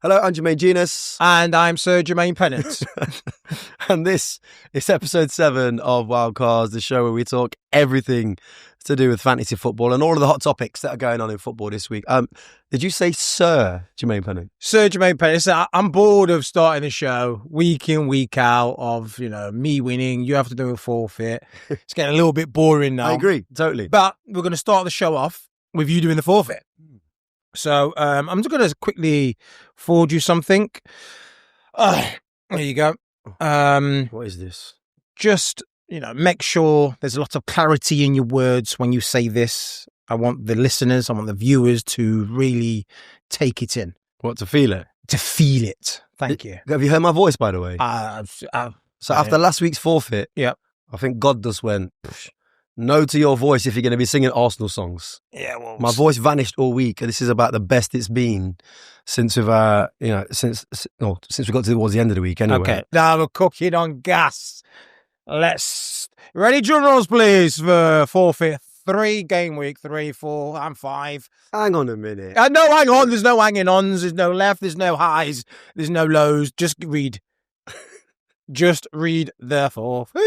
Hello, I'm Jermaine Jenas. And I'm Sir Jermaine Pennant. And this is episode 7 of Wildcards, the show where we talk everything to do with fantasy football and all of the hot topics that are going on in football this week. Did you say Sir Jermaine Pennant? Sir Jermaine Pennant. So I'm bored of starting the show week in, week out of, me winning. You have to do a forfeit. It's getting a little bit boring now. I agree, totally. But we're going to start the show off with you doing the forfeit. So I'm just going to quickly forward you something. There you go. What is this? Just, make sure there's a lot of clarity in your words when you say this. I want the listeners, I want the viewers to really take it in. What, to feel it? To feel it. Thank you. Have you heard my voice, by the way? So after last week's forfeit, I think God just went, no to your voice if you're going to be singing Arsenal songs. Yeah, well, my voice vanished all week. This is about the best it's been since we've, since we got towards the end of the week. Anyway, okay. Now we're cooking on gas. Let's ready, drum rolls, please, for forfeit 3, game week 3, 4, and 5. Hang on a minute. No, hang on. There's no hanging ons. There's no left. There's no highs. There's no lows. Just read. Just read the forfeit.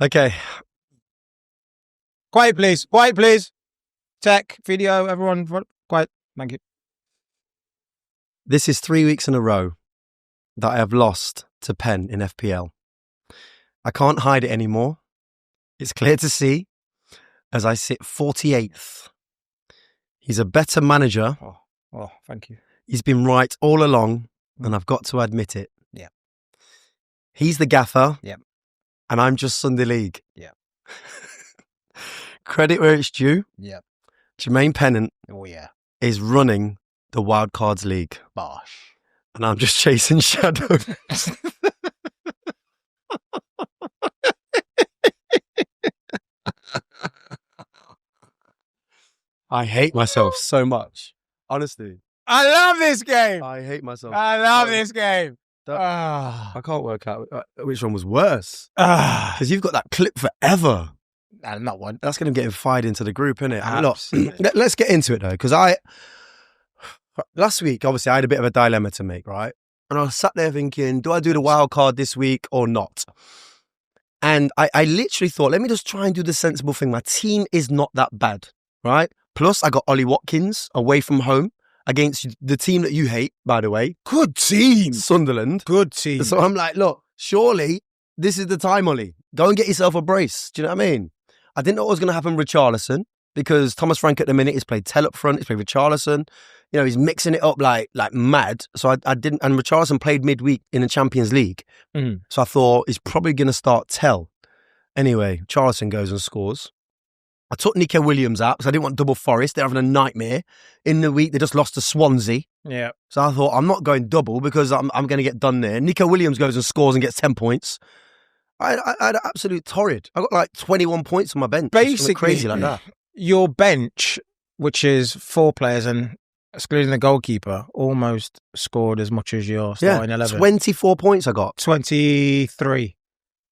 Okay. Quiet, please. Quiet, please. Tech, video, everyone. Quiet. Thank you. This is 3 weeks in a row that I have lost to Penn in FPL. I can't hide it anymore. It's clear to see as I sit 48th. He's a better manager. Oh, thank you. He's been right all along, and I've got to admit it. Yeah. He's the gaffer. Yeah. And I'm just Sunday League. Yeah. Credit where it's due. Yeah. Jermaine Pennant is running the Wildcards League. Bosh. And I'm just chasing shadows. I hate myself so much. Honestly. I love this game. I hate myself. I love this game. I can't work out which one was worse. Because you've got that clip forever. Not one. That's going to get him fired into the group, isn't it? Absolutely. Let's get into it, though. Because last week, obviously, I had a bit of a dilemma to make, right? And I was sat there thinking, do I do the wild card this week or not? And I literally thought, let me just try and do the sensible thing. My team is not that bad, right? Plus, I got Ollie Watkins away from home against the team that you hate, by the way. Good team. Sunderland. Good team. So I'm like, look, surely this is the time, Ollie. Go and get yourself a brace. Do you know what I mean? I didn't know what was going to happen with Richarlison because Thomas Frank at the minute has played Tell up front. He's played Richarlison. He's mixing it up like mad. So I didn't, and Richarlison played midweek in the Champions League. Mm. So I thought he's probably going to start Tell. Anyway, Richarlison goes and scores. I took Nico Williams out because I didn't want double Forest. They're having a nightmare. In the week, they just lost to Swansea. Yeah. So I thought, I'm not going double because I'm going to get done there. Nico Williams goes and scores and gets 10 points. I had an absolute torrid. I got like 21 points on my bench. Basically, crazy like that. Your bench, which is 4 players and excluding the goalkeeper, almost scored as much as your starting 11. 24 points I got. 23.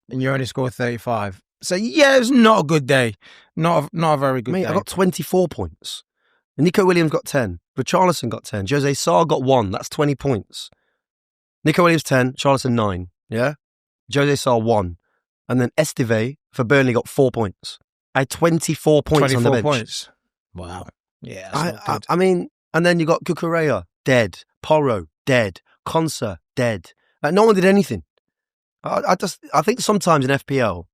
And you only scored 35. So, yeah, it's not a good day. Not a very good day. I got 24 points. Nico Williams got 10. Richarlison got 10. Jose Sarr got 1. That's 20 points. Nico Williams 10. Richarlison 9. Yeah? Jose Sarr 1. And then Esteve for Burnley got 4 points. I had 24 points on the bench. 24 points. Wow. Yeah, that's not good. I mean, and then you got Cucurella, dead. Porro, dead. Conser, dead. Like, no one did anything. I think sometimes in FPL,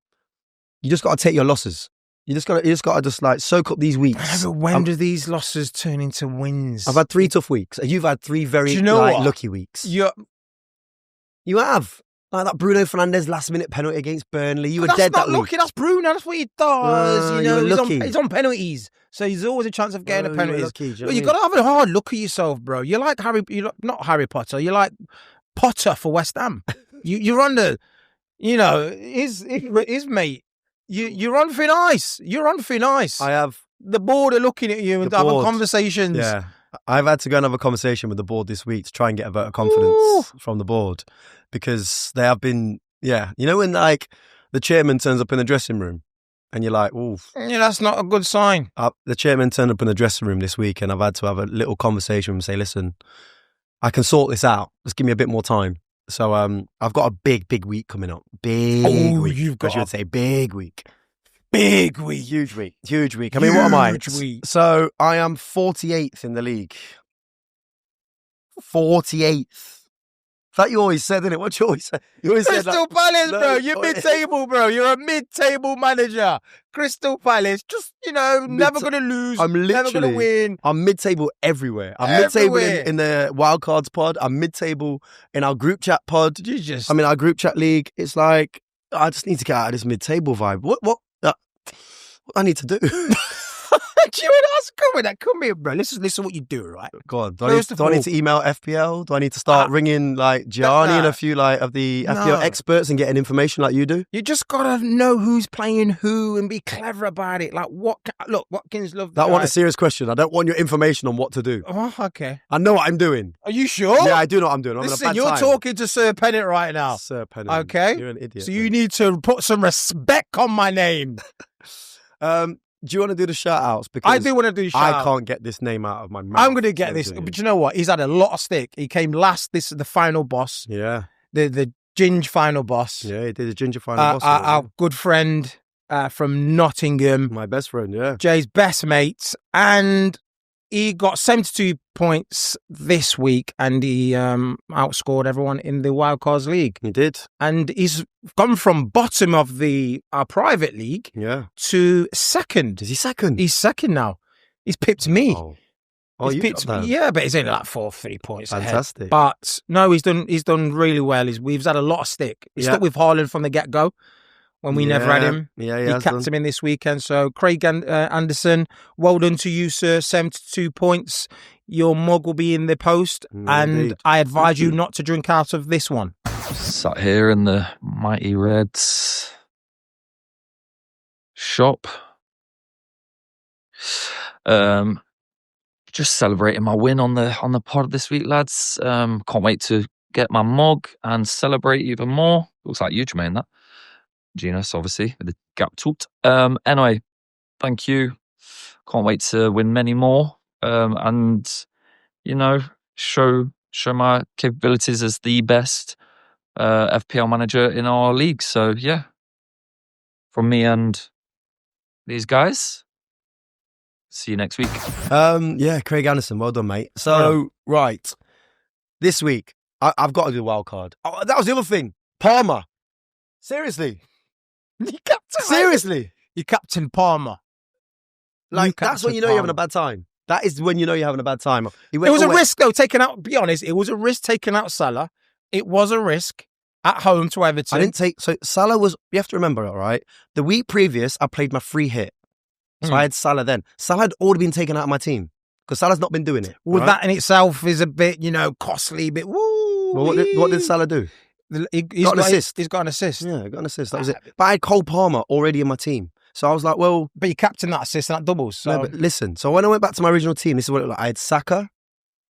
you just got to take your losses. You just got to like soak up these weeks. But when do these losses turn into wins? I've had 3 tough weeks. You've had 3 very lucky weeks. You have. Like that Bruno Fernandes last minute penalty against Burnley. You were dead that week. Lucky. That's Bruno. That's what he does. You were lucky. He's on penalties, so he's always a chance of getting a penalty. You got to have a hard look at yourself, bro. You're like not Harry Potter. You're like Potter for West Ham. You're on the, his mate. You're on thin ice. You're on thin ice. I have. The board are looking at you and having conversations. Yeah. I've had to go and have a conversation with the board this week to try and get a vote of confidence from the board because they have been, when like the chairman turns up in the dressing room and you're like, ooh. Yeah, that's not a good sign. The chairman turned up in the dressing room this week and I've had to have a little conversation with him and say, listen, I can sort this out. Just give me a bit more time. So I've got a big week coming up. Big week. You've got I should say big week. Big week. Huge week. I mean, what am I? Week. So I am 48th in the league. 48th. That you always said, innit? What you always say? You always said Crystal Palace, bro. You're mid-table, bro. You're a mid-table manager. Crystal Palace, just, never going to lose. Never going to win. I'm mid-table everywhere. I'm mid-table in the Wildcards pod. I'm mid-table in our group chat pod. I'm in our group chat league. It's like, I just need to get out of this mid-table vibe. What I need to do? Come here, bro. Listen what you do, right? God, do I need to email FPL? Do I need to start ringing like Gianni and a few of the FPL experts and getting information like you do? You just gotta know who's playing who and be clever about it. Like Watkins love that. One a serious question. I don't want your information on what to do. Oh, okay. I know what I'm doing. Are you sure? Yeah, I do know what I'm doing. Listen, you're talking to Sir Pennant right now. Sir Pennant. Okay. You're an idiot. So you need to put some respect on my name. Do you want to do the shout-outs? Because I do want to do shout-outs. I can't get this name out of my mouth. I'm going to get this. But you know what? He's had a lot of stick. He came last. This is the final boss. Yeah. The Ginge final boss. Yeah, he did the Ginger final boss. Our good friend from Nottingham. My best friend, yeah. Jay's best mates. And he got 72 points this week and he outscored everyone in the Wildcards League. He did. And he's gone from bottom of our private league to second. Is he second? He's second now. He's pipped me. Oh, he's pipped me. Yeah, but he's only like 3 points Fantastic. ahead. But no, he's done really well. We've had a lot of stick. He stuck with Haaland from the get-go. When we never had him. Yeah, he capped him in this weekend. So Craig Anderson, well done to you, sir. 72 points. Your mug will be in the post. And I advise you not to drink out of this one. Sat here in the Mighty Reds shop. Just celebrating my win on the pod this week, lads. Can't wait to get my mug and celebrate even more. Looks like you, Jermaine, that. Jenas, obviously, with the gap toot. Anyway, thank you. Can't wait to win many more. And, show my capabilities as the best FPL manager in our league. So, yeah. From me and these guys. See you next week. Craig Anderson, well done, mate. So, right. This week, I've got to do a wild card. Oh, that was the other thing. Palmer. Seriously. Seriously. You captain Palmer. That's when you know you're having a bad time. That is when you know you're having a bad time. It was a risk, though, taking out, be honest, it was a risk taking out Salah. It was a risk at home to Everton. So Salah was, you have to remember, all right, the week previous, I played my free hit. So I had Salah then. Salah had already been taken out of my team because Salah's not been doing it. Well, that in itself is a bit, costly, a bit, woo. Well, what did Salah do? He's got an assist. He's got an assist. Yeah, got an assist. That was it. But I had Cole Palmer already in my team. So I was like, well... But you captained that assist and that doubles. So. No, but listen. So when I went back to my original team, this is what it looked like. I had Saka,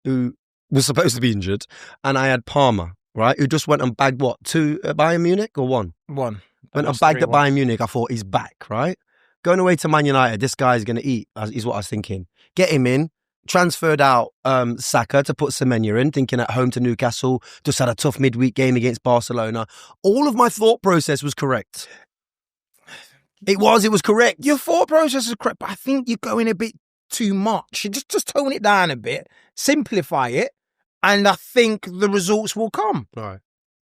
who was supposed to be injured, and I had Palmer, right, who just went and bagged, what, 2 at Bayern Munich or 1? 1. Went and bagged at Bayern Munich. I thought, he's back, right? Going away to Man United, this guy's going to eat, is what I was thinking. Get him in. Transferred out Saka to put Semenyo in, thinking at home to Newcastle, just had a tough midweek game against Barcelona. All of my thought process was correct. It was correct. Your thought process is correct, but I think you're going a bit too much. Just tone it down a bit, simplify it, and I think the results will come. All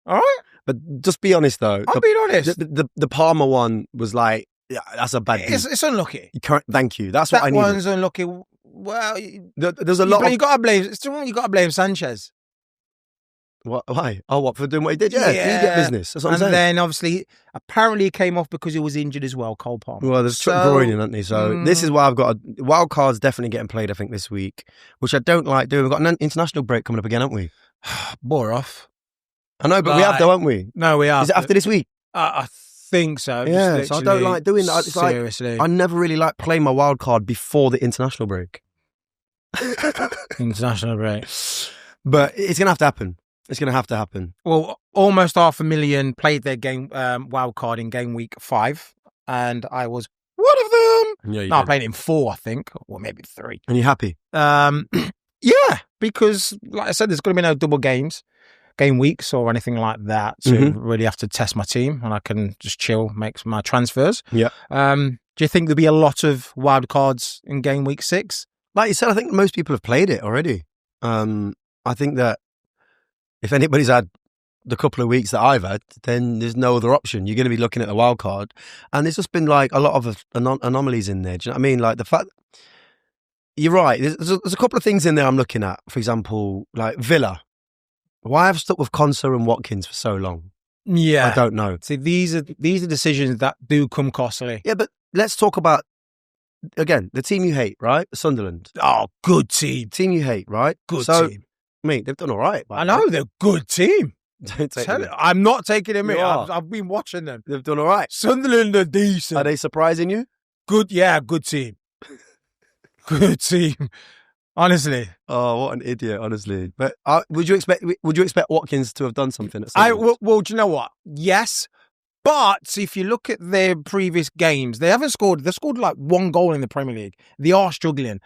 right? But just be honest, though. I'll be honest. The Palmer one was like, yeah, that's a bad deal. It's unlucky. Thank you. That's what I needed. That one's unlucky. Well, there's a lot. You got to blame Sanchez. What? Why? Oh, what, for doing what he did? Yeah, idiot business. That's what I'm saying. And then obviously, apparently, he came off because he was injured as well. Cole Palmer. Well, there's groin in, hasn't he? So this is why I've got Wildcard's definitely getting played. I think this week, which I don't like doing. We've got an international break coming up again, haven't we? Bore off. I know, but we have, though, haven't we? No, we are. Is it after this week? I think so. Yeah, so I don't like doing that. It's seriously. I never really like playing my wild card before the international break. International break. But it's going to have to happen. It's going to have to happen. Well, almost 500,000 played their game wild card in game week 5, and I was one of them. Yeah, No, I played in 4, I think, or maybe 3. And you're happy? Yeah, because like I said, there's going to be no double game weeks or anything like that to really have to test my team, and I can just chill, make my transfers. Yeah. Do you think there'll be a lot of wildcards in game week 6? Like you said, I think most people have played it already. I think that if anybody's had the couple of weeks that I've had, then there's no other option. You're going to be looking at the wild card, and there's just been like a lot of anomalies in there. Do you know what I mean? Like the fact, you're right. There's a couple of things in there I'm looking at. For example, like Villa. Why I've stuck with Konsa and Watkins for so long? Yeah, I don't know. See, these are decisions that do come costly. Yeah, but let's talk about again the team you hate, right? Sunderland. Oh, good team. Team you hate, right? Good so, team. Mate, they've done all right. I know they're a good team. Don't take them. I'm not taking them in. You are. I've been watching them. They've done all right. Sunderland are decent. Are they surprising you? Good, yeah, good team. Good team. Honestly. Oh, what an idiot! Honestly, but would you expect Watkins to have done something? Well, do you know what? Yes, but if you look at their previous games, they haven't scored. They've scored like 1 goal in the Premier League. They are struggling.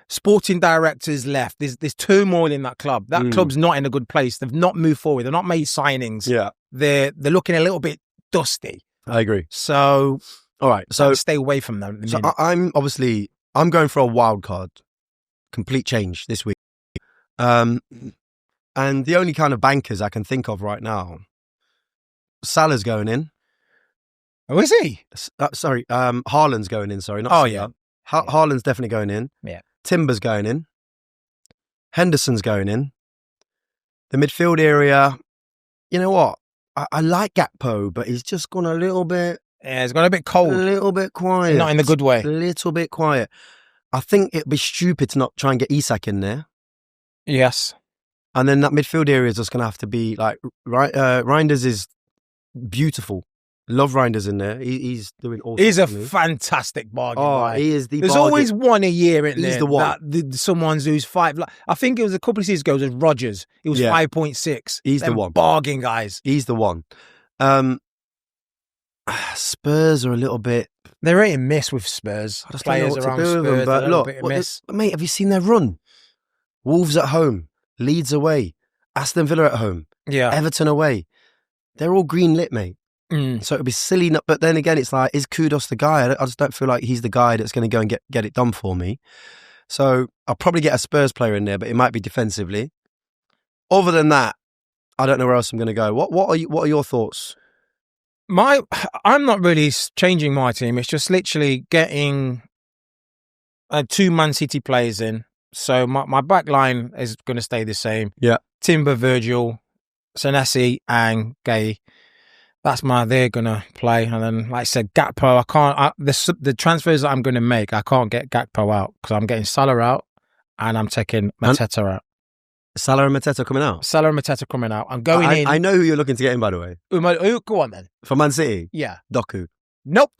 Sporting directors left. There's turmoil in that club. That club's not in a good place. They've not moved forward. They've not made signings. Yeah, they're looking a little bit dusty. I agree. So, all right. So stay away from them. So I'm going for a wild card. Complete change this week. And the only kind of bankers I can think of right now, Salah's going in. Oh, is he? Sorry, Haaland's going in, sorry. Not oh, Salah. yeah. Haaland's definitely going in. Yeah. Timber's going in. Henderson's going in. The midfield area, you know what? I like Gakpo, but he's just gone a little bit... Yeah, it's gone a bit cold. A little bit quiet. Not in the good way. A little bit quiet. I think it'd be stupid to not try and get Isak in there. Yes. And then that midfield area is just going to have to be like, Reinders is beautiful. Love Reinders in there. He's doing awesome. He's a fantastic bargain. Oh, he is the There's bargain. always one a year in there. He's the one. Someone who's 5. Like, I think it was a couple of seasons ago, it was Rodgers. He was 5.6. He's the one. Bargain guys. He's the one. Spurs are a little bit... They're hit and miss with Spurs. I just Players don't know what to around do with Spurs, them, but look, miss. mate, have you seen their run? Wolves at home, Leeds away, Aston Villa at home, Everton away. They're all green lit, mate. So it'd be silly. But then again, it's like, is Kudos the guy? I just don't feel like he's the guy that's going to go and get it done for me. So I'll probably get a Spurs player in there, but it might be defensively. Other than that, I don't know where else I'm going to go. What are your thoughts? I'm not really changing my team. It's just literally getting 2 Man City players in. So my back line is going to stay the same. Yeah. Timber, Virgil, Senesi and Gay. They're going to play. And then, like I said, Gakpo, the transfers that I'm going to make, I can't get Gakpo out because I'm getting Salah out and I'm taking Mateta out. Salah and Mateta coming out? Salah and Mateta coming out. I'm going in. I know who you're looking to get in, by the way. Go on then. For Man City? Yeah. Doku? Nope.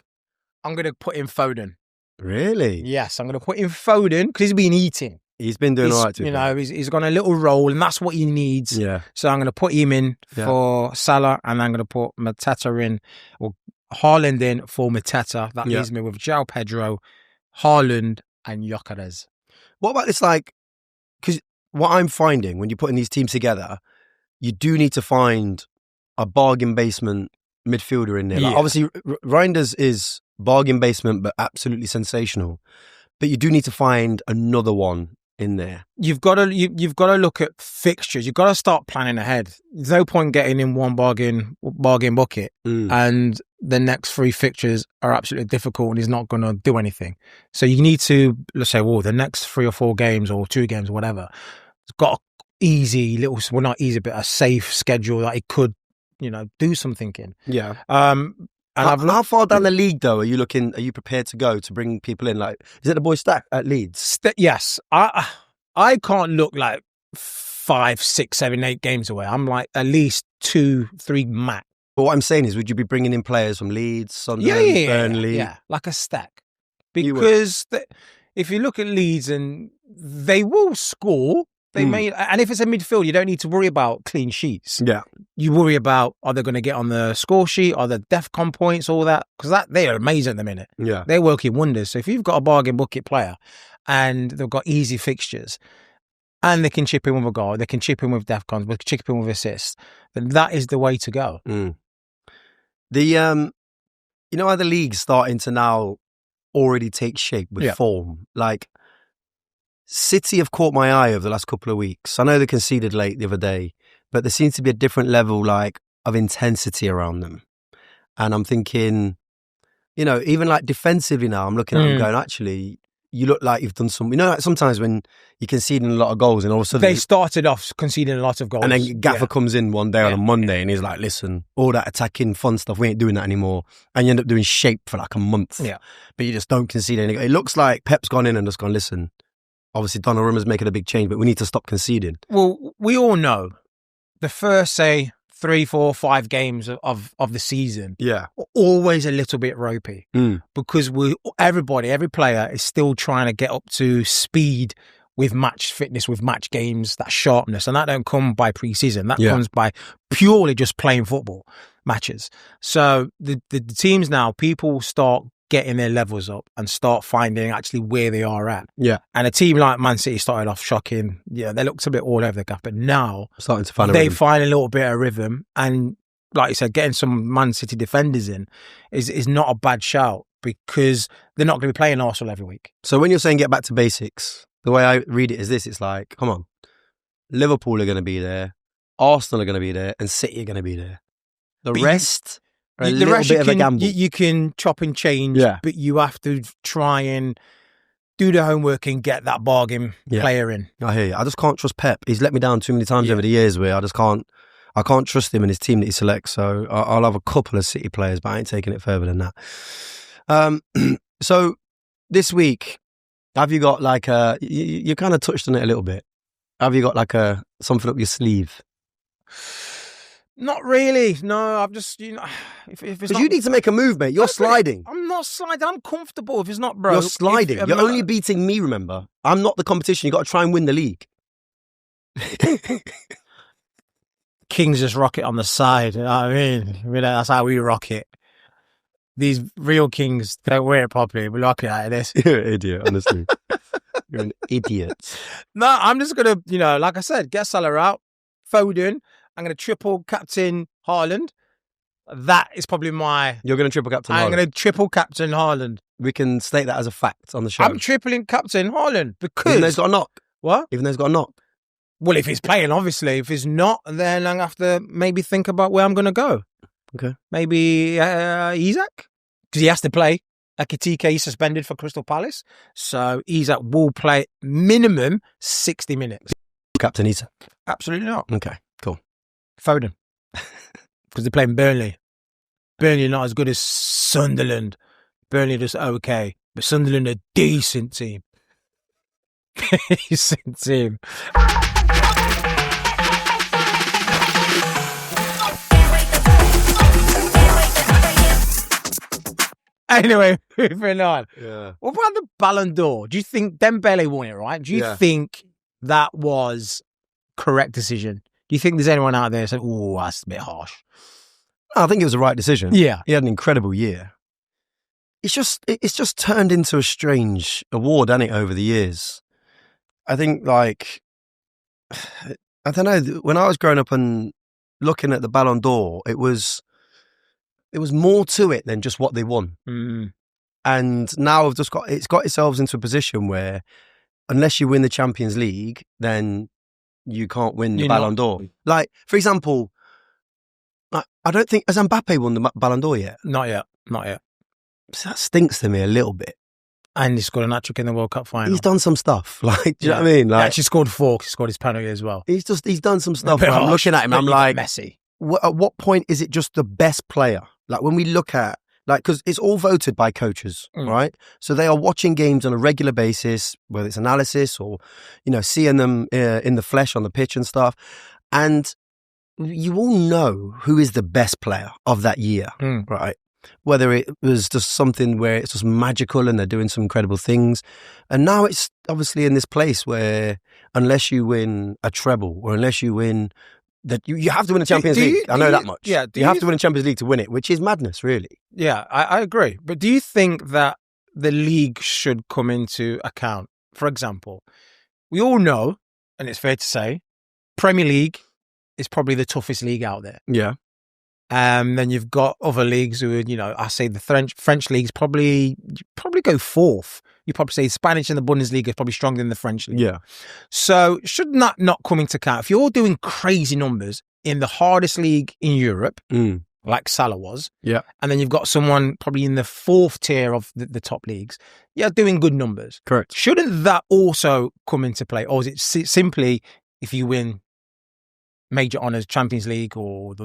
I'm going to put in Foden. Really? Yes, I'm going to put in Foden because he's been eating. He's been doing all right too. You know, he's got a little role and that's what he needs. Yeah. So I'm going to put him in for Salah and I'm going to put Mateta in, or Haaland in for Mateta. That leaves me with João Pedro, Haaland and Gyökeres. What about this, like, because what I'm finding when you're putting these teams together, you do need to find a bargain basement midfielder in there. Like, obviously, Reinders is bargain basement, but absolutely sensational. But you do need to find another one in there. You've got to look at fixtures. You've got to start planning ahead. There's no point getting in one bargain bucket and the next 3 fixtures are absolutely difficult and he's not going to do anything. So you need to, let's say, the next 3 or 4 games or 2 games or whatever, it's got not easy, but a safe schedule that he could, do something in. Yeah. And how far down the league, though, are you prepared to go to bring people in? Like, is it the boy Stack at Leeds? Yes. I can't look like 5, 6, 7, 8 games away. I'm like at least 2, 3 max. But what I'm saying is, would you be bringing in players from Leeds, Sunderland, Burnley? Yeah, like a stack. Because if you look at Leeds, and they will score. They may, and if it's a midfield, you don't need to worry about clean sheets. Yeah, you worry about, are they going to get on the score sheet? Are the DEFCON points, all that? Because they are amazing at the minute. Yeah. They're working wonders. So if you've got a bargain bucket player and they've got easy fixtures and they can chip in with a goal, they can chip in with DEFCONs, they can chip in with assists, then that is the way to go. The you know how the league's starting to now already take shape with form? Like, City have caught my eye over the last couple of weeks. I know they conceded late the other day, but there seems to be a different level of intensity around them. And I'm thinking, even like defensively now, I'm looking at them going, actually, you look like you've done some, like sometimes when you're conceding a lot of goals and all of a sudden... They started off conceding a lot of goals. And then Gaffer comes in one day on a Monday and he's like, listen, all that attacking fun stuff, we ain't doing that anymore. And you end up doing shape for like a month. Yeah. But you just don't concede anything. It looks like Pep's gone in and just gone, listen, obviously Donnarumma's making a big change, but we need to stop conceding. Well, we all know the first, say, 3, 4, 5 games of the season are always a little bit ropey because every player is still trying to get up to speed with match fitness, with match games, that sharpness, and that don't come by pre-season. That comes by purely just playing football matches. So the teams now, people start getting their levels up and start finding actually where they are at. Yeah. And a team like Man City started off shocking. Yeah, they looked a bit all over the gap, but now starting to find they find a little bit of rhythm. And like you said, getting some Man City defenders in is not a bad shout because they're not going to be playing Arsenal every week. So when you're saying get back to basics, the way I read it is this, it's like, come on, Liverpool are going to be there, Arsenal are going to be there, and City are going to be there. The rest... The rest you can chop and change, but you have to try and do the homework and get that bargain player in. I hear you. I just can't trust Pep. He's let me down too many times over the years where I can't trust him and his team that he selects. So I'll have a couple of City players, but I ain't taking it further than that. So this week, have you got like you kind of touched on it a little bit. Have you got like something up your sleeve? Not really. No, I've just, if it's not, you need to make a move, mate. You're sliding. I'm not sliding. I'm comfortable. If it's not broke. You're sliding. You're only beating me, remember. I'm not the competition. You've got to try and win the league. Kings just rock it on the side. You know what I mean? That's how we rock it. These real kings don't wear it properly. We rock it out of this. You're an idiot, honestly. You're an idiot. No, I'm just going to, like I said, get Salah out, Foden. I'm going to triple captain Haaland. That is probably You're going to triple captain Haaland? I'm going to triple captain Haaland. We can state that as a fact on the show. I'm tripling captain Haaland because... Even though he's got a knock? What? Even though he's got a knock? Well, if he's playing, obviously. If he's not, then I'm going to have to maybe think about where I'm going to go. Okay. Maybe Isak? Because he has to play. Ekitike is suspended for Crystal Palace. So Isak will play minimum 60 minutes. Captain Isak? Absolutely not. Okay, cool. Foden. Because they're playing Burnley. Burnley not as good as Sunderland. Burnley just okay. But Sunderland a decent team. Decent team. Anyway, moving on. Yeah. What about the Ballon d'Or? Do you think Dembele won it, right? Do you think that was correct decision? Do you think there's anyone out there saying, oh, that's a bit harsh? I think it was the right decision. Yeah. He had an incredible year. It's just turned into a strange award, hasn't it, over the years? I think, I don't know, when I was growing up and looking at the Ballon d'Or, it was more to it than just what they won. Mm. And now it's got itself into a position where unless you win the Champions League, then you can't win the Ballon d'Or. Like, for example, I don't think, has Mbappé won the Ballon d'Or yet? Not yet. So that stinks to me a little bit. And he scored an hat-trick in the World Cup final. He's done some stuff. Like, do you know what I mean? Like, he actually scored 4. He scored his penalty as well. He's done some stuff. Where I'm looking at him, I'm like, messy. At what point is it just the best player? Like, when we look at, because it's all voted by coaches, right? So they are watching games on a regular basis, whether it's analysis or, seeing them in the flesh on the pitch and stuff. And you all know who is the best player of that year, right? Whether it was just something where it's just magical and they're doing some incredible things. And now it's obviously in this place where unless you win a treble or unless you win that you have to win the Champions League. I know that much. Yeah, you have to win the Champions League to win it, which is madness, really. Yeah, I agree. But do you think that the league should come into account? For example, we all know, and it's fair to say, Premier League is probably the toughest league out there. Yeah. Then you've got other leagues who, I say the French league's probably go fourth. You probably say Spanish and the Bundesliga is probably stronger than the French league. Yeah. So should that not come into account? If you're doing crazy numbers in the hardest league in Europe, like Salah was, yeah, and then you've got someone probably in the fourth tier of the top leagues, you're doing good numbers. Correct. Shouldn't that also come into play? Or is it simply if you win major honours, Champions League or...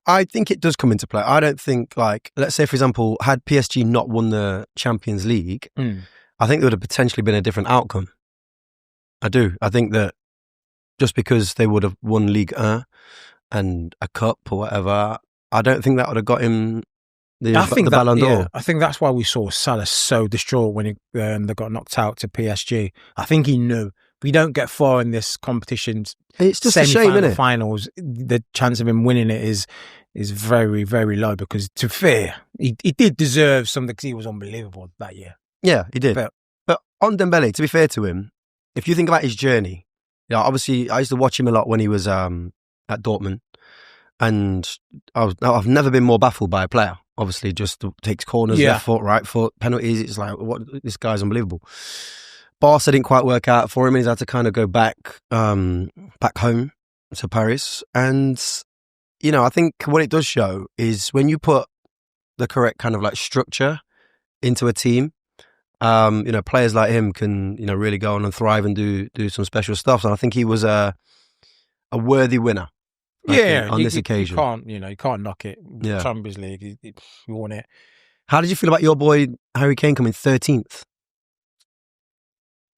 I think it does come into play. I don't think, let's say, for example, had PSG not won the Champions League, I think there would have potentially been a different outcome. I do. I think that just because they would have won Ligue 1 and a cup or whatever, I don't think that would have got him the Ballon d'Or. Yeah, I think that's why we saw Salah so distraught when they got knocked out to PSG. I think he knew. We don't get far in this competition. It's just a shame, isn't it? Finals, the chance of him winning it is very, very low because, to be fair, he did deserve something because he was unbelievable that year. Yeah, he did. But on Dembele, to be fair to him, if you think about his journey, obviously I used to watch him a lot when he was at Dortmund, and I've never been more baffled by a player. Obviously, just takes corners, left foot, right foot, penalties. It's like, what? This guy's unbelievable. Barca didn't quite work out for him, and he's had to kind of go back home to Paris. And, I think what it does show is when you put the correct kind of structure into a team, players like him can, really go on and thrive and do some special stuff. And I think he was a worthy winner. On this occasion. You can't knock it. Yeah. Champions League, he won it. How did you feel about your boy Harry Kane coming 13th?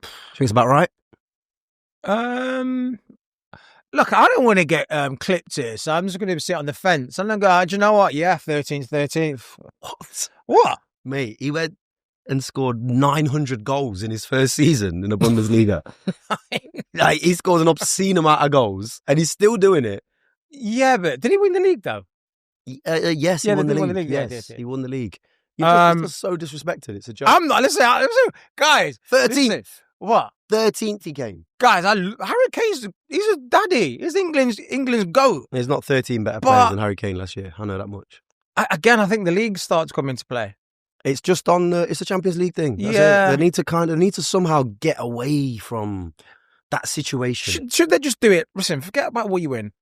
I think it's about right. Look, I don't want to get clipped here, so I'm just going to sit on the fence. I'm going to go, do you know what? Yeah, 13th. What? Mate, he went and scored 900 goals in his first season in the Bundesliga. He scored an obscene amount of goals, and he's still doing it. Yeah, but did he win the league, though? Yes, he won the league. Yes, he won the league. You're just so disrespected. It's a joke. I'm not. Listen, guys. 13th. What? 13th he came. Guys, Harry Kane's he's a daddy. He's England's GOAT. There's not 13 better players than Harry Kane last year. I know that much. I think the league starts coming into play. It's just it's a Champions League thing. That's yeah. It. They need to somehow get away from that situation. Should they just do it? Listen, forget about what you win.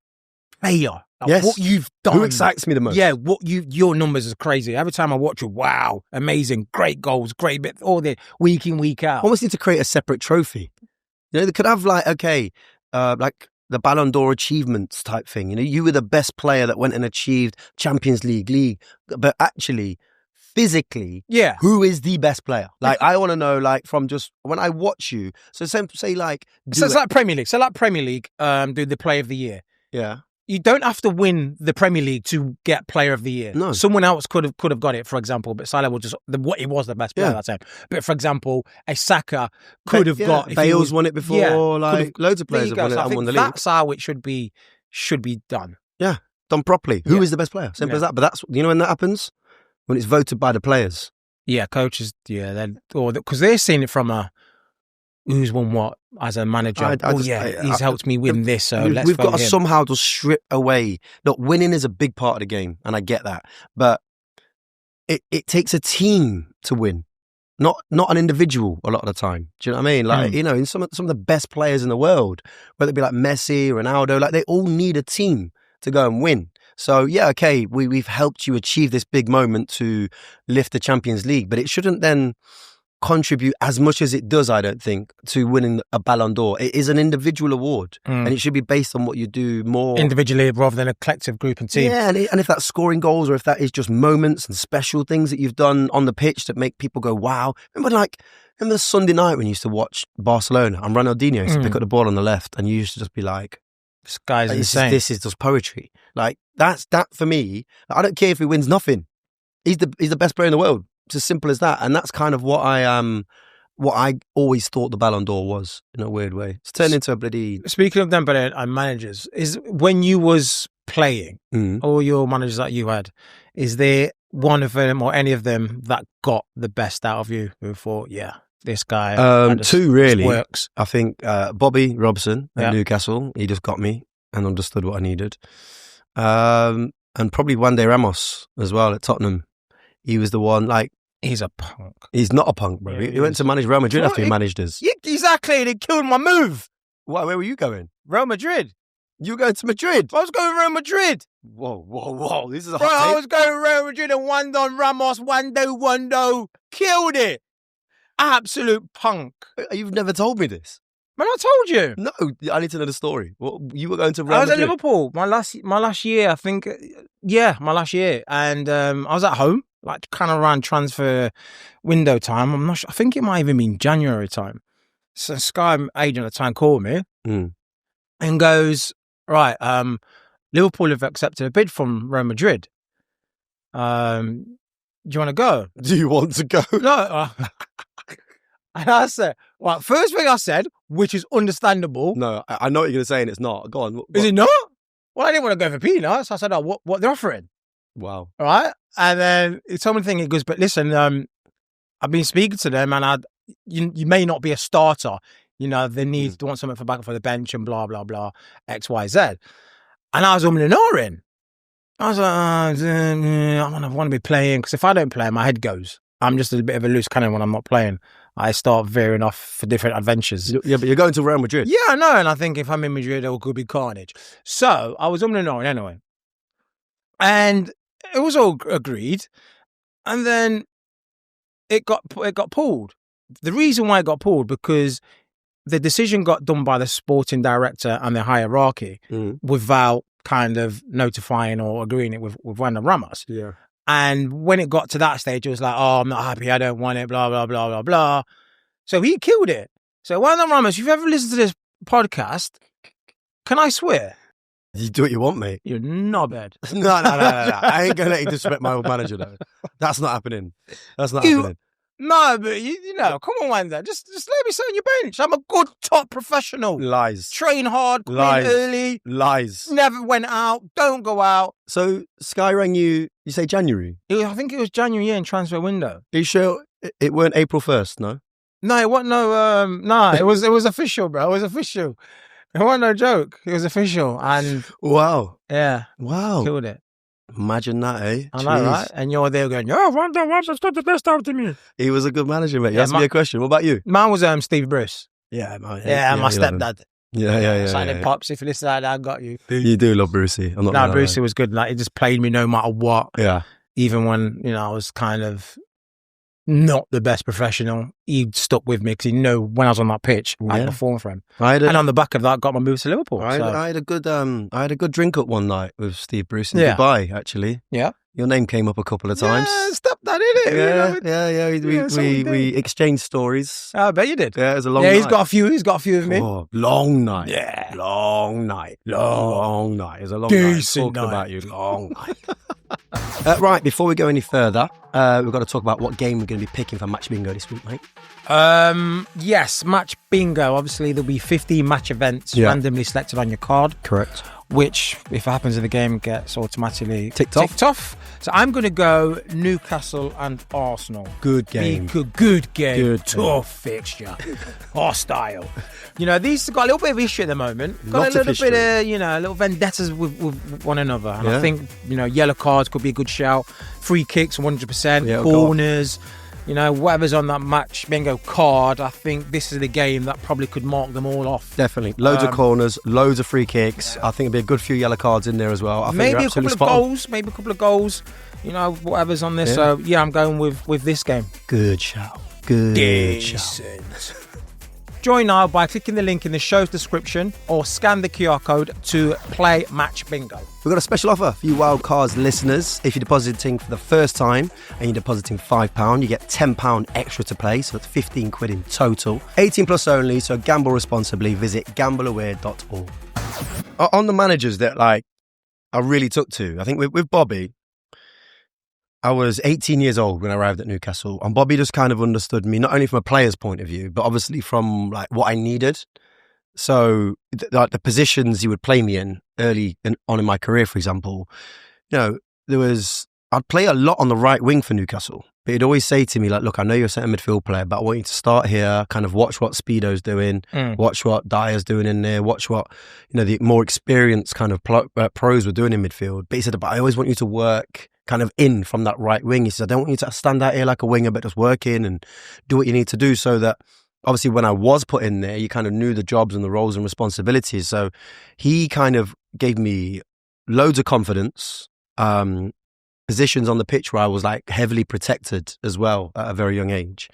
Player. Yes. What you've done. Who excites me the most? Yeah, your numbers is crazy. Every time I watch you, wow, amazing, great goals, great bit, all the week in, week out. Almost need to create a separate trophy. They could have like the Ballon d'Or achievements type thing. You were the best player that went and achieved Champions League, but actually, physically, who is the best player? I want to know, from just when I watch you. So say it's like Premier League. So like Premier League, do the Player of the Year. Yeah. You don't have to win the Premier League to get Player of the Year. No. Someone else could have got it, for example, but Salah was he was the best player that time. But for example, a Saka could have got. Bale's won it before. Loads of players have won it and won the league. That's how it should be done. Yeah, done properly. Who is the best player? Simple as that. But that's when that happens, when it's voted by the players. Yeah, coaches. Yeah, because they're seeing it from who's won what as a manager. He's helped me win this, so we've got to somehow just strip away. Look, winning is a big part of the game, and I get that. But it takes a team to win, not an individual a lot of the time. Do you know what I mean? In some of the best players in the world, whether it be like Messi, Ronaldo, they all need a team to go and win. So, we've helped you achieve this big moment to lift the Champions League, but it shouldn't then contribute as much as it does, I don't think, to winning a Ballon d'Or. It is an individual award, and it should be based on what you do more individually rather than a collective group and team. Yeah, and if that's scoring goals or if that is just moments and special things that you've done on the pitch that make people go, wow. Remember the Sunday night when you used to watch Barcelona and Ronaldinho used to pick up the ball on the left and you used to just be like, this guy's insane. This is just poetry. That's that for me. I don't care if he wins nothing. He's the best player in the world. It's as simple as that. And that's kind of what I what I always thought the Ballon d'Or was in a weird way. It's turned into a bloody... Speaking of Dembele and managers, is when you was playing, all your managers that you had, is there one of them or any of them that got the best out of you who thought, yeah, this guy... two really. Works. I think Bobby Robson at Newcastle, he just got me and understood what I needed. And probably one day Ramos as well at Tottenham. He was the one, like... He's a punk. He's not a punk, bro. He went to manage Real Madrid after he managed us. Yeah, exactly. They killed my move. Where were you going? Real Madrid. You were going to Madrid? I was going Real Madrid. Whoa. This is a Bro, hot take. I was going Real Madrid and Wando Ramos, Wando. Killed it. Absolute punk. You've never told me this. Man, I told you. No, I need to know the story. You were going to Real Madrid? I was at Liverpool. My last year, I think. Yeah, my last year. And I was at home. Like kind of around transfer window time. I'm not sure. I think it might even been January time. So Sky agent at the time called me and goes, right, Liverpool have accepted a bid from Real Madrid. Do you want to go? Do you want to go? No. And I said, well, first thing I said, which is understandable. No, I know what you're going to say and it's not. Go on. What? Is it not? Well, I didn't want to go for peanuts. I said, oh, what they're offering. Wow. All right. And then he told me the thing. He goes, but listen, I've been speaking to them and you may not be a starter. You know, they want something for back for the bench and blah, blah, blah, X, Y, Z. And I was umming and ahhing. I was like, I want to be playing because if I don't play, my head goes. I'm just a bit of a loose cannon when I'm not playing. I start veering off for different adventures. Yeah, but you're going to Real Madrid. Yeah, I know. And I think if I'm in Madrid, it could be carnage. So I was umming and ahhing anyway. And it was all agreed, and then it got pulled. The reason why it got pulled because the decision got done by the sporting director and the hierarchy without kind of notifying or agreeing it with Wanda Ramos. Yeah. And when it got to that stage, it was like, oh, I'm not happy, I don't want it, blah, blah, blah, blah, blah. So he killed it. So Wanda Ramos, if you've ever listened to this podcast, can I swear? You do what you want, mate. You're not bad. No. I ain't going to let you disrespect my old manager, though. That's not happening. Happening. No, but you know, come on, Wanda. Just let me sit on your bench. I'm a good top professional. Lies. Train hard, come in early. Lies. Never went out. Don't go out. So Sky rang you say January? I think it was January, in transfer window. Are you sure it weren't April 1st, no? No, it wasn't it was official, bro. It was official. It wasn't no joke. It was official. And wow. Yeah. Wow. Killed it. Imagine that, eh? I know, right? And you're there going, Wanda Ramos got the best out of me. He was a good manager, mate. You asked me a question. What about you? Mine was Steve Bruce. Yeah, my stepdad. Yeah. Signing Pops, if you listen to that, I got you. You do love Brucey. I'm not Brucey was good. Like, he just played me no matter what. Yeah. Even when, I was kind of not the best professional, he stuck with me because he knew when I was on that pitch, I'd perform for him. And on the back of that, got my move to Liverpool. I had a good drink up one night with Steve Bruce in Dubai, actually. Yeah. Your name came up a couple of times. Yeah, stop that, innit? Yeah. We exchanged stories. I bet you did. Yeah, it was a long night. Yeah, he's got a few of me. Oh, long night. Yeah. Long night. It was a long Decent night. Talking about you. Long night. Right, before we go any further, we've got to talk about what game we're going to be picking for Match Bingo this week, mate. Yes, Match Bingo. Obviously, there'll be 15 match events randomly selected on your card. Correct. Which, if it happens in the game, gets automatically ticked off. So I'm going to go Newcastle and Arsenal. Good game. Good game. Tough fixture. Hostile. These have got a little bit of issue at the moment. Got a little bit of, little vendettas with one another. And I think, yellow cards could be a good shout. Free kicks, 100%. Corners. Whatever's on that Match Bingo card, I think this is the game that probably could mark them all off. Definitely. Loads of corners, loads of free kicks. I think there'll be a good few yellow cards in there as well. Maybe a couple of goals. Whatever's on this. So, I'm going with this game. Good shout. Good shout. Join now by clicking the link in the show's description or scan the QR code to play Match Bingo. We've got a special offer for you Wildcards listeners. If you're depositing for the first time and you're depositing £5, you get £10 extra to play, so it's 15 quid in total. 18 plus only, so gamble responsibly. Visit gambleaware.org. On the managers that I really took to, I think with Bobby, I was 18 years old when I arrived at Newcastle, and Bobby just kind of understood me, not only from a player's point of view, but obviously from like what I needed. So like the positions he would play me in early on in my career, for example, I'd play a lot on the right wing for Newcastle, but he'd always say to me like, look, I know you're a centre midfield player, but I want you to start here, kind of watch what Speedo's doing, watch what Dyer's doing in there, watch what, the more experienced kind of pros were doing in midfield. But he said, but I always want you to work kind of in from that right wing. He said, I don't want you to stand out here like a winger, but just work in and do what you need to do, so that obviously when I was put in there, you kind of knew the jobs and the roles and responsibilities. So he kind of gave me loads of confidence, positions on the pitch where I was like heavily protected as well at a very young age.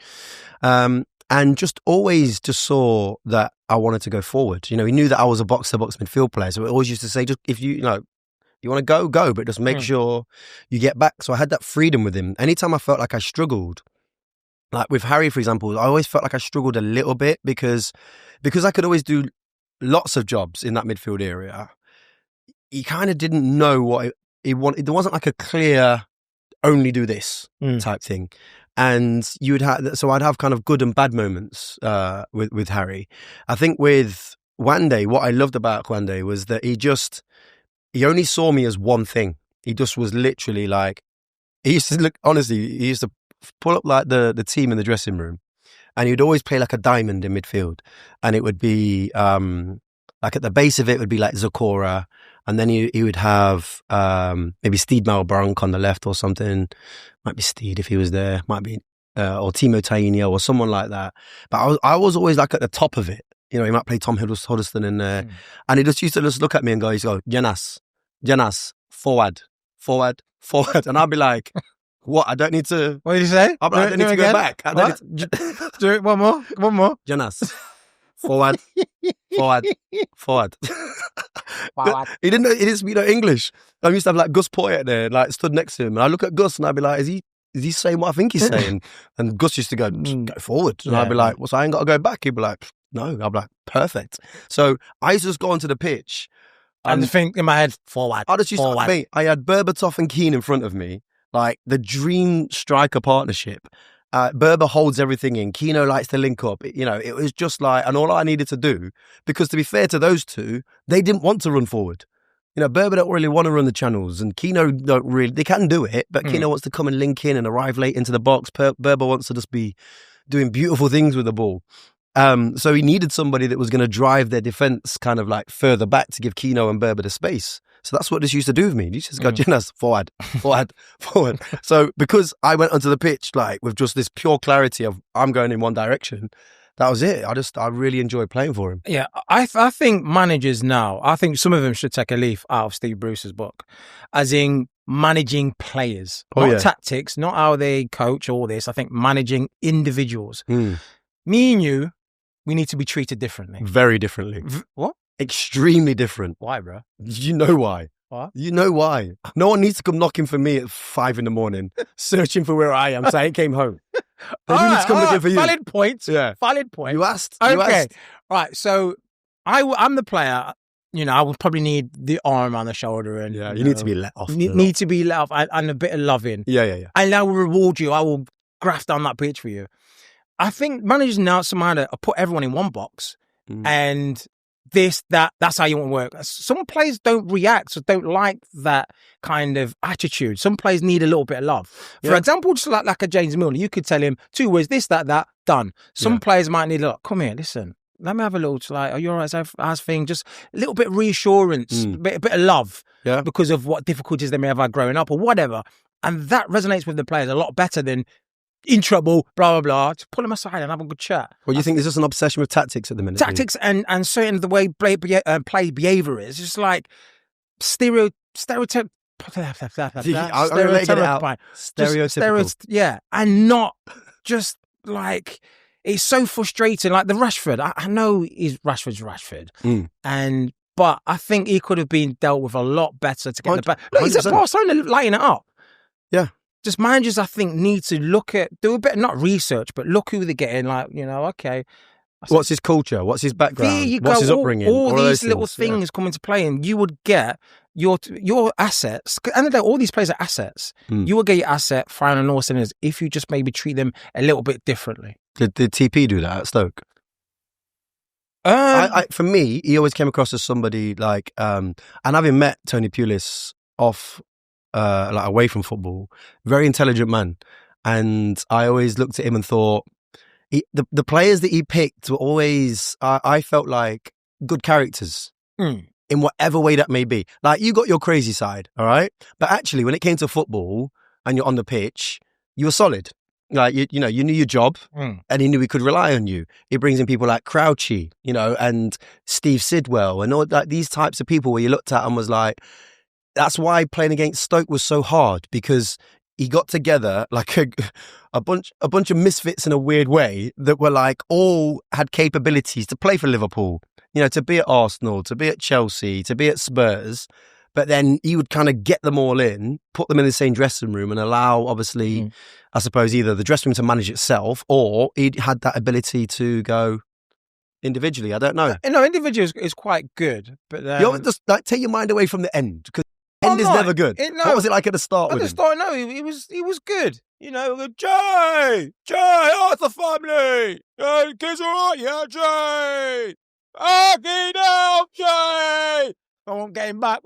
And just always just saw that I wanted to go forward. He knew that I was a box-to-box midfield player. So he always used to say, just if you want to go, but just make sure you get back. So I had that freedom with him. Anytime I felt like I struggled, like with Harry, for example, I always felt like I struggled a little bit because I could always do lots of jobs in that midfield area. He kind of didn't know what he wanted. There wasn't like a clear, only do this type thing. And I'd have kind of good and bad moments with Harry. I think with Wande, what I loved about Wande was that he only saw me as one thing. He just was literally like, he used to pull up like the team in the dressing room, and he'd always play like a diamond in midfield. And it would be like at the base of it would be like Zakora, and then he would have maybe Steed Malbranc on the left or something. Might be Steed if he was there, might be or Timo Tainio or someone like that. But I was always like at the top of it. He might play Tom Huddleston in there. And he just used to just look at me and go, Jenas, forward. And I'd be like, what? I don't need to... What did you say? I don't need to go back. Do it one more. Jenas, forward. He didn't speak no English. I used to have like Gus Poyet there, like stood next to him. And I look at Gus and I'd be like, is he saying what I think he's saying? And Gus used to go forward. And I'd be like, well, so I ain't got to go back. He'd be like, no. I'd be like, perfect. So I used to just go onto the pitch and think in my head, forward. I just used to, I had Berbatov and Keane in front of me, like the dream striker partnership. Berber holds everything in. Keno likes to link up. It was just like, and all I needed to do, because to be fair to those two, they didn't want to run forward. Berber don't really want to run the channels, and Keno don't really. They can do it, but Keno wants to come and link in and arrive late into the box. Berber wants to just be doing beautiful things with the ball. So he needed somebody that was going to drive their defense kind of like further back to give Keno and Berber the space. So that's what this used to do with me. You just go, Jenas, forward. So because I went onto the pitch like with just this pure clarity of I'm going in one direction, that was it. I really enjoyed playing for him. Yeah, I think managers now, I think some of them should take a leaf out of Steve Bruce's book, as in managing players, not tactics, not how they coach, all this. I think managing individuals. Me and you, we need to be treated differently. Very differently. What? Extremely different. Why, bro? You know why. What? You know why. No one needs to come knocking for me at 5 a.m, searching for where I am, so I came home. They need to come looking for you. Valid point. Yeah. Valid point. You asked. Okay. All right. So I'm the player. I would probably need the arm on the shoulder, and you need to be let off. Need to be let off, and a bit of loving. Yeah. And I will reward you. I will graft on that pitch for you. I think managers now somehow put everyone in one box, and that's how you want to work. Some players don't react, so don't like that kind of attitude. Some players need a little bit of love. For example, just like a James Milner, you could tell him 2 words, this, that, done. Some players might need come here, listen, let me have a little, are you all right, how's thing? Just a little bit of reassurance, a bit of love because of what difficulties they may have had growing up or whatever. And that resonates with the players a lot better than in trouble, blah, blah, blah. Just pull them aside and have a good chat. Well, you think there's just an obsession with tactics at the minute? Tactics and certain the way play behaviour is. Just like stereotype. Stereotypical. Yeah. And not just like, it's so frustrating. Like the Rashford. I know Rashford's Rashford. But I think he could have been dealt with a lot better to get the back. Look, he's at Barcelona lighting it up. Yeah. Just managers, I think, need to do a bit, not research, but look who they're getting. Like, okay. What's his culture? What's his background? There you What's go. his upbringing? All these little things come into play, and you would get your assets, and all these players are assets. You will get your asset firing on all cylinders if you just maybe treat them a little bit differently. Did TP do that at Stoke? For me, he always came across as somebody like, and having met Tony Pulis off, like away from football, very intelligent man. And I always looked at him and thought, the players that he picked were always, I felt like, good characters in whatever way that may be. Like, you got your crazy side, all right? But actually, when it came to football and you're on the pitch, you were solid. Like, you knew your job and he knew he could rely on you. He brings in people like Crouchy, and Steve Sidwell and all like these types of people where you looked at and was like, that's why playing against Stoke was so hard, because he got together like a bunch of misfits in a weird way that were like all had capabilities to play for Liverpool, to be at Arsenal, to be at Chelsea, to be at Spurs. But then he would kind of get them all in, put them in the same dressing room and allow, obviously, I suppose, either the dressing room to manage itself or he had that ability to go individually. I don't know. Individual is quite good. But just like take your mind away from the end, because the end is never good. What was it like at the start? At the start, no, he was good. Jay, Arthur family, kids all right, yeah, Jay. Okay, now, Jay. I won't get him back.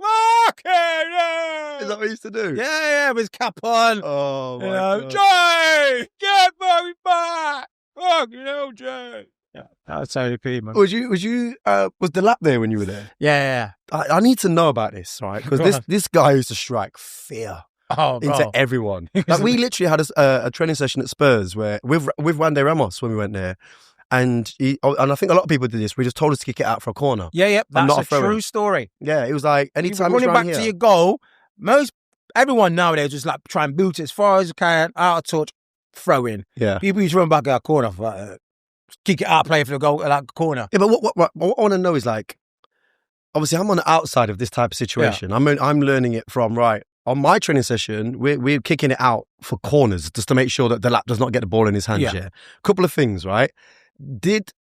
Okay, Is that what he used to do? Yeah, with his cap on. Oh, my God. Jay, get me back. Fucking hell, Jay. Yeah, that was Tony P, man. Was Delap there when you were there? Yeah. I need to know about this, right? Because this guy used to strike fear into everyone. Like, we literally had a training session at Spurs where with Ramos when we went there. And I think a lot of people did this. We just told us to kick it out for a corner. Yeah, that's a true story. Yeah, it was like anytime running back to your goal. Everyone nowadays just like try and boot it as far as you can, out of touch, throw in. Yeah, people used to run back out corner, kick it out, play for the goal at that corner. Yeah, but what I want to know is, like, obviously I'm on the outside of this type of situation. Yeah. I'm learning it from on my training session. We're kicking it out for corners just to make sure that Delap does not get the ball in his hands. Yeah, couple of things, right?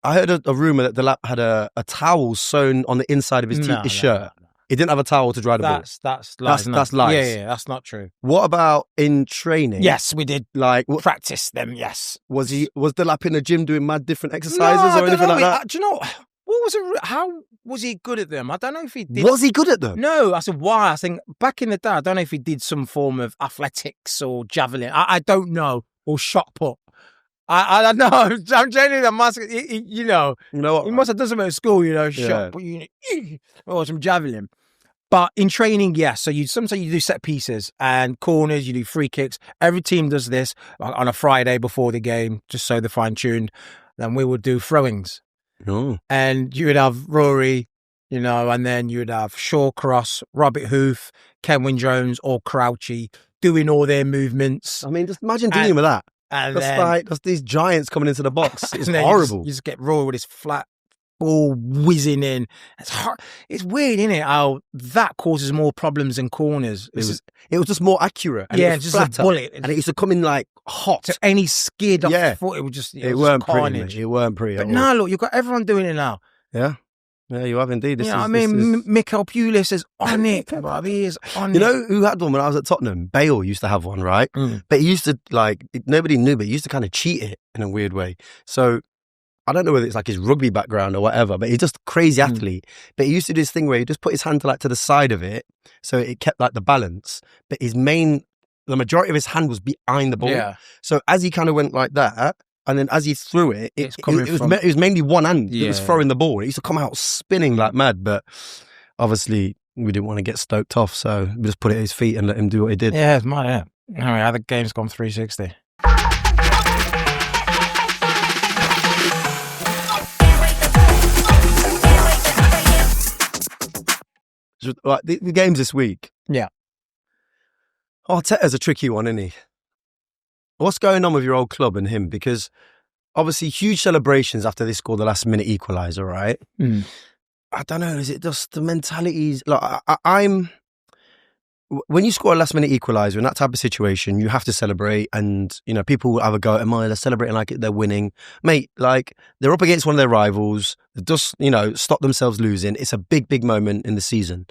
I heard a rumour that Delap had a towel sewn on the inside of his shirt? No. He didn't have a towel to dry the ball. That's lies. That's lies. Yeah, that's not true. What about in training? Yes, we did practice them, yes. Was Delap in the gym doing mad different exercises or anything like that? Do you know, what was it? How was he good at them? I don't know if he did. Was he good at them? No, I said, why? I think back in the day, I don't know if he did some form of athletics or javelin. I don't know. Or shot put. I don't know. I'm genuinely, he must have done something at school, shot put, or some javelin. But in training, yes. So sometimes you do set pieces and corners, you do free kicks. Every team does this on a Friday before the game, just so they're fine-tuned. Then we would do throwings. Oh. And you would have Rory, and then you would have Shawcross, Robert Hoof, Kenwyn Jones or Crouchy doing all their movements. I mean, just imagine dealing with that. And that's these giants coming into the box. It's horrible. You just get Rory with his flat ball whizzing in. It's hard. It's weird, isn't it? How that causes more problems than corners. It was just more accurate. And it was just flatter, a bullet. And it used to come in like hot. So any skid off the foot, it would just it weren't carnage. Pretty. It weren't pretty. But now, look, you've got everyone doing it now. Yeah. Yeah, you have indeed. Mikel Pulis is on it. He is on it. You know who had one when I was at Tottenham? Bale used to have one, right? But he used to, nobody knew, but he used to kind of cheat it in a weird way. So I don't know whether it's like his rugby background or whatever, but he's just a crazy athlete. But he used to do this thing where he just put his hand to the side of it, so it kept the balance. But the majority of his hand was behind the ball. Yeah. So as he kind of went like that, and then as he threw it, it was mainly one hand that was throwing the ball. It used to come out spinning like mad, but obviously we didn't want to get stoked off, so we just put it at his feet and let him do what he did. Yeah, it's mad, yeah. Anyway, how the game's gone 360. The games this week. Yeah. Arteta's a tricky one, isn't he? What's going on with your old club and him? Because obviously huge celebrations after they scored the last minute equaliser, right? I don't know. Is it just the mentalities? When you score a last minute equaliser in that type of situation, you have to celebrate, and people will have a go at them. They're celebrating like they're winning, mate. Like they're up against one of their rivals. They just stop themselves losing. It's a big moment in the season.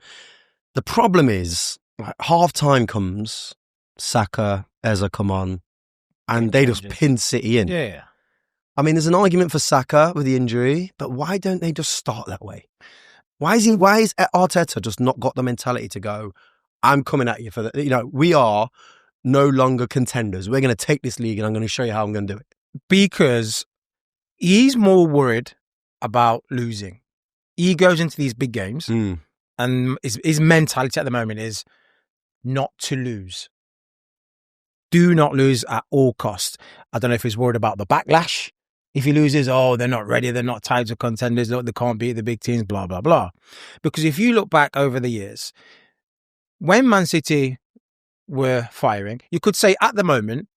The problem is, like, half time comes, Saka, Eza come on, and they just pin City in. Yeah. I mean, there's an argument for Saka with the injury, but why don't they just start that way? Why is Arteta just not got the mentality to go, I'm coming at you for that? You know, we are no longer contenders. We're going to take this league and I'm going to show you how I'm going to do it. Because he's more worried about losing. He goes into these big games and his mentality at the moment is not to lose. Do not lose at all costs. I don't know if he's worried about the backlash. If he loses, they're not ready, they're not tied to contenders, look, they can't beat the big teams, blah, blah, blah. Because if you look back over the years, when Man City were firing, you could say at the moment,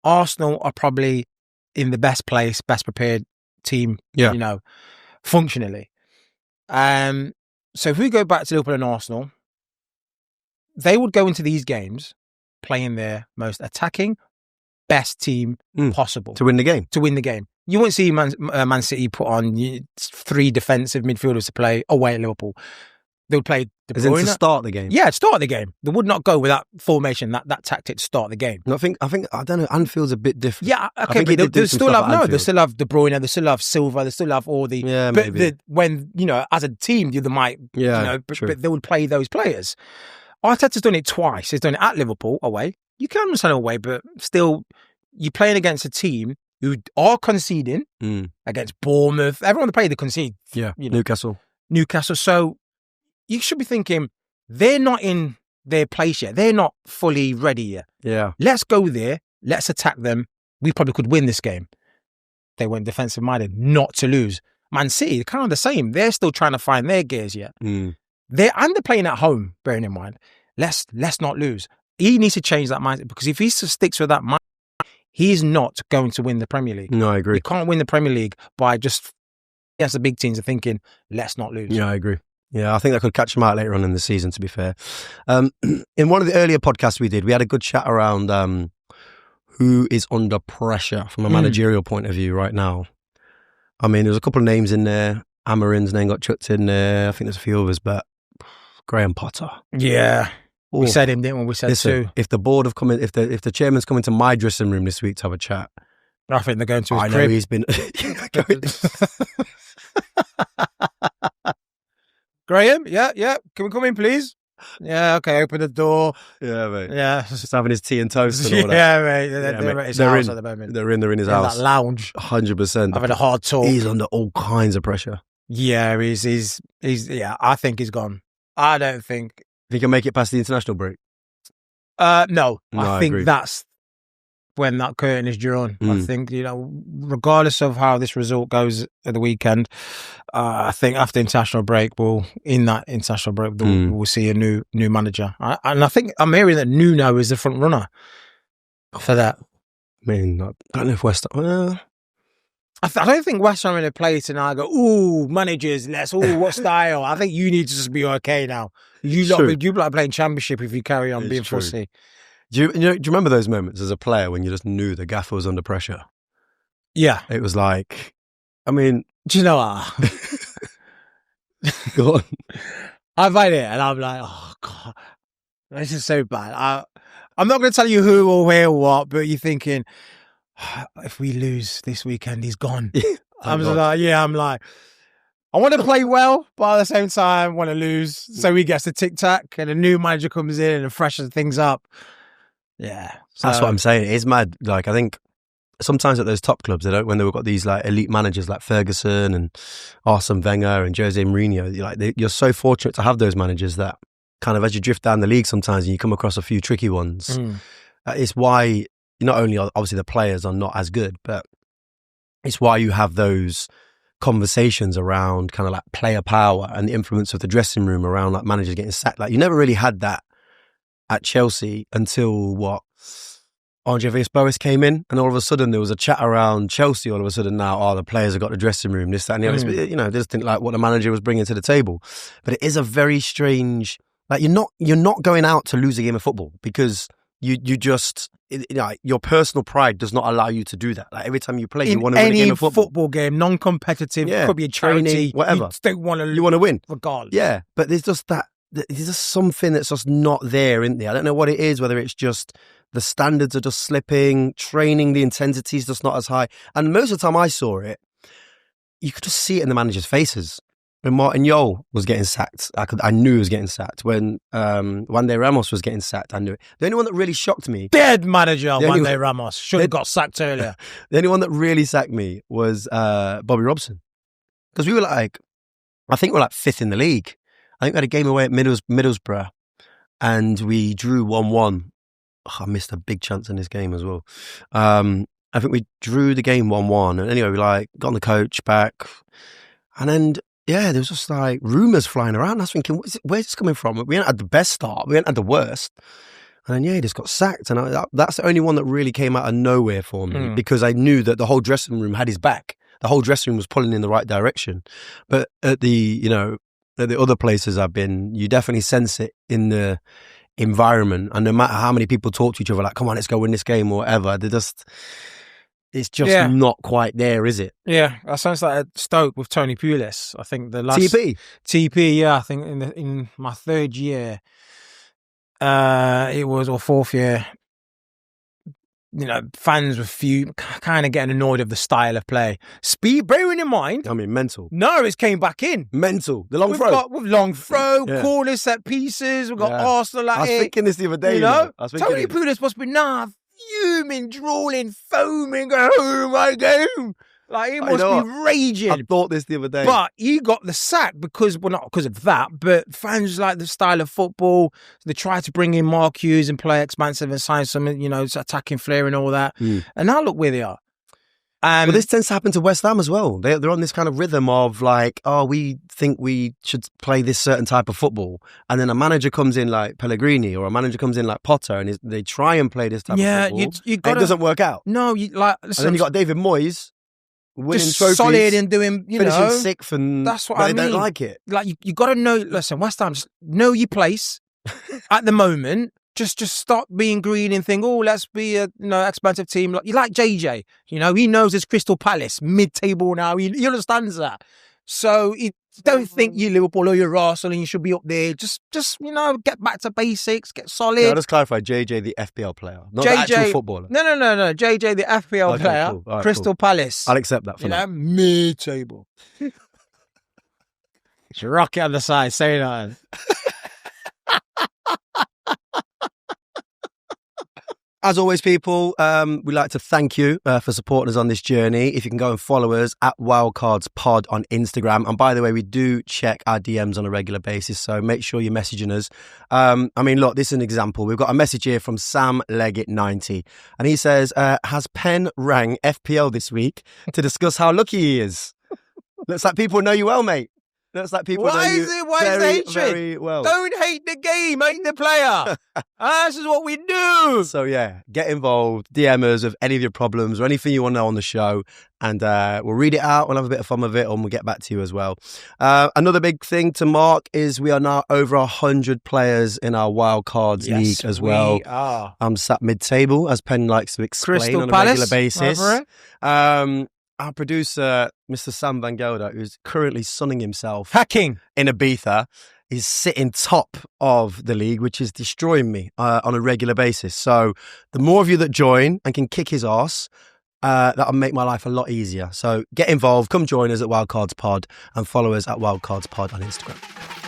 Arsenal are probably in the best place, best prepared team, you know, functionally. So if we go back to Liverpool and Arsenal, they would go into these games playing their most attacking, best team possible. To win the game. To win the game. You won't see Man City put on 3 defensive midfielders to play away at Liverpool. They would play De Bruyne. To start the game. Yeah, start the game. They would not go with that formation, that tactic to start the game. No, I don't know, Anfield's a bit different. Yeah, okay, but they still have De Bruyne, they still have Silva, they still have all the... Yeah, but maybe. When, you know, as a team, they might, but they would play those players. Arteta's done it twice. He's done it at Liverpool away. You can understand away, but still, you're playing against a team who are conceding against Bournemouth. Everyone they play, they concede. Yeah, you know, Newcastle. So you should be thinking, they're not in their place yet. They're not fully ready yet. Yeah. Let's go there. Let's attack them. We probably could win this game. They went defensive minded, not to lose. Man City, they're kind of the same. They're still trying to find their gears yet. They're playing at home, bearing in mind. Let's not lose. He needs to change that mindset, because if he sticks with that mindset, he's not going to win the Premier League. No, I agree. He can't win the Premier League by just, yes, the big teams are thinking, let's not lose. Yeah, I agree. Yeah, I think that could catch him out later on in the season, to be fair. In one of the earlier podcasts we did, we had a good chat around who is under pressure from a managerial point of view right now. I mean, there's a couple of names in there. Amarin's name got chucked in there. I think there's a few others, but Graham Potter. Yeah. We said him, didn't we? We said listen, too. If the board have come in, if the chairman's coming to my dressing room this week to have a chat, I think they're going to his I crib. know he's been... Graham, yeah. Can we come in, please? Yeah, okay, open the door. Yeah, mate. Yeah. Just having his tea and toast and all that. Yeah, mate. They're at his house at the moment. They're in his house. That lounge. 100%. Having a hard talk. He's under all kinds of pressure. Yeah, he's I think he's gone. I don't think... If he can make it past the international break? No, I think agree. that's when that curtain is drawn. I think, regardless of how this result goes at the weekend, I think after international break, we'll see a new manager. And I think I'm hearing that Nuno is the front runner for that. I mean, I don't know if West Ham... I don't think West Ham are in a place and I go, ooh, managers, what style? I think you need to just be okay now. You like playing championship if you carry on being fussy. Do you remember those moments as a player when you just knew the gaffer was under pressure? Yeah. It was like, I mean... Do you know what? Go on. I find it and I'm like, oh, God, this is so bad. I'm not going to tell you who or where or what, but you're thinking... if we lose this weekend, he's gone. I want to play well, but at the same time, want to lose. So he gets the tic-tac and a new manager comes in and freshens things up. Yeah. That's what I'm saying. It's mad. Like, I think sometimes at those top clubs, when they've got these like elite managers like Ferguson and Arsene Wenger and Jose Mourinho, you're so fortunate to have those managers that kind of, as you drift down the league sometimes and you come across a few tricky ones, it's why... Not only obviously the players are not as good, but it's why you have those conversations around kind of like player power and the influence of the dressing room around like managers getting sacked. Like you never really had that at Chelsea until Andre Villas-Boas came in, and all of a sudden there was a chat around Chelsea. All of a sudden now, the players have got the dressing room, this, that, and the other. They just think like what the manager was bringing to the table. But it is a very strange. Like you're not going out to lose a game of football because you just. Your personal pride does not allow you to do that. Like every time you play, you want to win a game of football. Football game, non-competitive, could be a charity, training, whatever. You don't want to. You want to win, regardless. Yeah, but there's just that there's just something that's just not there, isn't there? I don't know what it is, whether it's just the standards are just slipping, training, the intensity is just not as high. And most of the time I saw it, you could just see it in the managers' faces. When Martin Jol was getting sacked, I knew he was getting sacked. When Juan Ramos was getting sacked, I knew it. The only one that really shocked me... Dead manager, Juan Ramos. Should have got sacked earlier. The only one that really sacked me was Bobby Robson. Because we were like, I think we're like 5th in the league. I think we had a game away at Middlesbrough and we drew 1-1. Oh, I missed a big chance in this game as well. I think we drew the game 1-1. And anyway, we got on the coach back. And then... yeah, there was just like rumours flying around. I was thinking, where's this coming from? We hadn't had the best start. We hadn't had the worst. And then, he just got sacked. And that's the only one that really came out of nowhere for me because I knew that the whole dressing room had his back. The whole dressing room was pulling in the right direction. But at the other places I've been, you definitely sense it in the environment. And no matter how many people talk to each other, like, come on, let's go win this game or whatever, it's just not quite there, is it? Yeah, that sounds like a Stoke with Tony Pulis. I think the last TP, yeah. I think in my 3rd year, it was, or 4th year. Fans were kind of getting annoyed of the style of play. Speed, bearing in mind, mental. Norris came back in. Mental. The long throw. With long throw, corner set pieces. We've got Arsenal at it. I was thinking this the other day. Tony Pulis must be fuming, drooling, foaming, going, oh my game. Like, he must be raging. I thought this the other day. But he got the sack because, well, not because of that, but fans like the style of football. They tried to bring in Mark Hughes and play expansive and sign some, attacking flair and all that. And now look where they are. But this tends to happen to West Ham as well. They're on this kind of rhythm of like, we think we should play this certain type of football. And then a manager comes in like Pellegrini or a manager comes in like Potter and they try and play this type of football. You gotta, and it doesn't work out. No, and then you got David Moyes winning just trophies. Solid and doing, finishing 6th and that's what I mean. They don't like it. Like, you got to know, listen, West Ham, just know your place at the moment. Just stop being greedy and think, let's be a expansive team. You like JJ, he knows it's Crystal Palace, mid-table now. He understands that. So don't think you Liverpool or you're Arsenal and you should be up there. Just get back to basics, get solid. Yeah, I'll just clarify, JJ the FPL player, not the actual footballer. No. JJ the FPL player, cool. Right, Crystal Palace. I'll accept that for now. Mid-table. Just rock it on the side, say that. As always, people, we'd like to thank you for supporting us on this journey. If you can go and follow us at Wildcards Pod on Instagram. And by the way, we do check our DMs on a regular basis, so make sure you're messaging us. Look, this is an example. We've got a message here from Sam Leggett90. And he says, has Penn rang FPL this week to discuss how lucky he is? Looks like people know you well, mate. Looks like people know you very, very well. Don't hate the game, hate the player. This is what we do. So get involved, DM us with any of your problems or anything you want to know on the show, and we'll read it out, we'll have a bit of fun with it, and we'll get back to you as well. Another big thing to mark is we are now over 100 players in our Wildcards League as well. We are. I'm sat mid-table, as Penn likes to explain on a regular basis. Our producer, Mr. Sam Van Gelder, who's currently sunning himself hacking in Ibiza, is sitting top of the league, which is destroying me on a regular basis. So the more of you that join and can kick his arse, that'll make my life a lot easier. So get involved, come join us at Wildcards Pod and follow us at Wildcards Pod on Instagram.